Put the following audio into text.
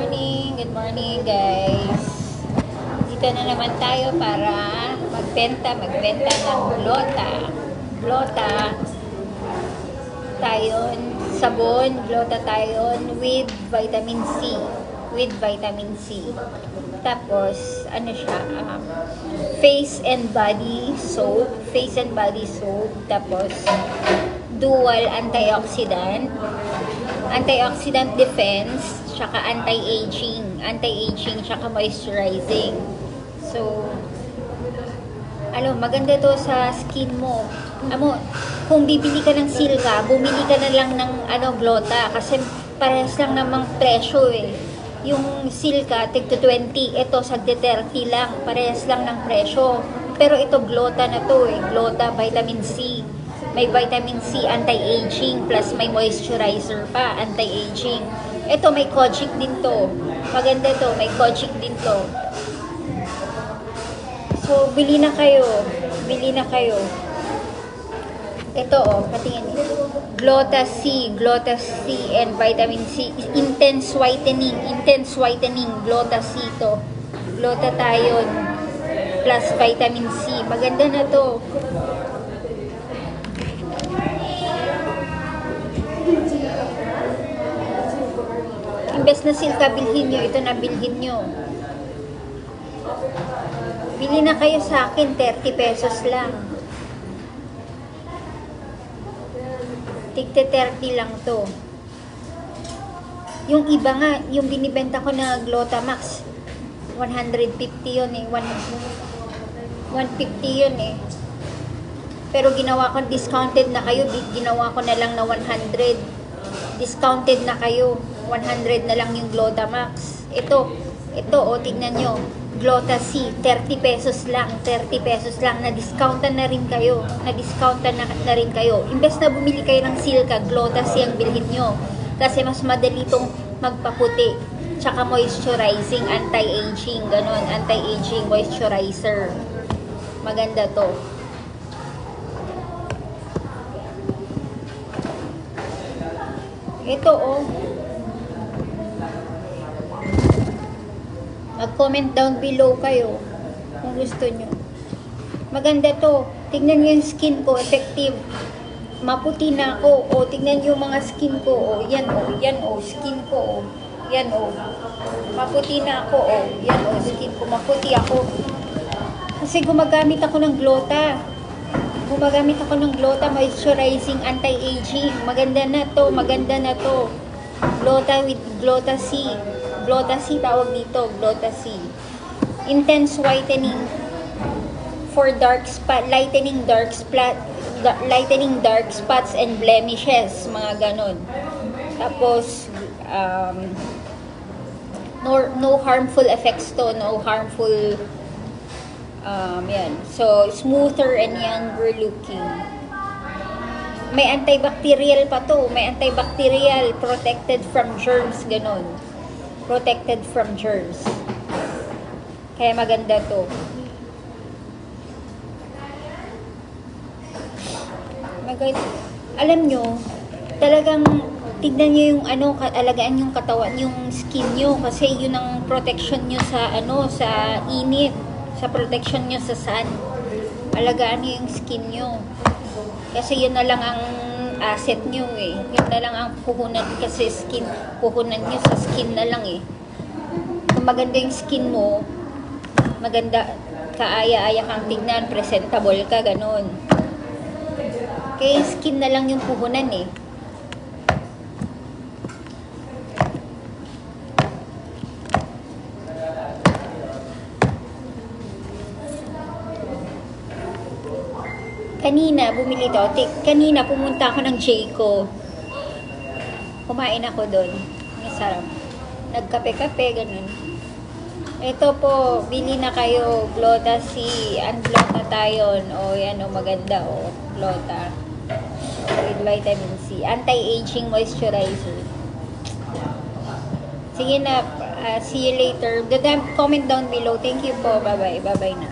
Good morning guys. Dito na naman tayo para magbenta ng glota. Glota tayon, sabon, glota tayon with vitamin C. Tapos, ano siya, face and body soap. Tapos, dual antioxidant defense, tsaka anti-aging, tsaka moisturizing. So, maganda to sa skin mo. Kung bibili ka ng Silka, bumili ka na lang ng glota kasi parehas lang namang presyo eh. Yung Silka, tig 20, ito sa 30 lang, parehas lang ng presyo. Pero ito glota na to eh, glota vitamin C. May vitamin C anti-aging plus may moisturizer pa anti-aging. Ito may kojic din to. Maganda to, may kojic din to. So bili na kayo. Ito patingin niyo. Glota C and vitamin C, intense whitening, Glota C to. Glota tayon plus vitamin C. Maganda na to. Imbes na Silka bilhin nyo, ito na bilhin nyo. Bili na kayo sa akin, 30 pesos lang. Tigte 30 lang to. Yung iba nga, yung binibenta ko na Glotamax, 150 yun eh. 150 yun eh. Pero ginawa ko, discounted na kayo, ginawa ko na lang na 100. Discounted na kayo. 100 na lang yung Glotamax. Ito, tignan nyo. Glota C, 30 pesos lang. Na-discountan na rin kayo. Imbes na bumili kayo ng Silka, Glota C ang bilhin nyo. Kasi mas madali itong magpaputi. Tsaka moisturizing, anti-aging, ganon. Anti-aging moisturizer. Maganda to. Ito mag-comment down below kayo kung gusto nyo. Maganda to. Tignan nyo yung skin ko, effective. Maputi na ako. Tignan nyo yung mga skin ko. Yan skin ko. Yan maputi na ako. Yan skin ko. Maputi ako. Kasi gumagamit ako ng Glota. Moisturizing, anti-aging. Maganda na to. Glota with Glota C. Glota C tawag dito, Glota C. Intense whitening for lightening dark spots and blemishes, mga ganon. Tapos no harmful effects to, yan. So smoother and younger looking. May antibacterial pa to, protected from germs, ganon. Protected from germs. Kaya maganda to. Alam nyo, talagang tignan nyo yung alagaan yung katawan, yung skin nyo, kasi yun ang protection nyo sa sa init, sa protection nyo sa sun. Alagaan nyo yung skin nyo. Kasi yun na lang ang asset nyo eh. Yun na lang ang puhunan, kasi puhunan nyo sa skin na lang eh. Kung maganda yung skin mo, maganda, kaaya-aya kang tignan, presentable ka, ganun. Kaya yung skin na lang yung puhunan eh. Kanina pumunta ako ng Jayco. Kumain ako doon. Masarap. Nagkape-kape, ganun. Ito po, bili na kayo. Glota C. Glota tayon. Yan maganda Glota. With vitamin C. Anti-aging moisturizer. Sige na. See you later. Comment down below. Thank you po. Bye-bye. Bye-bye na.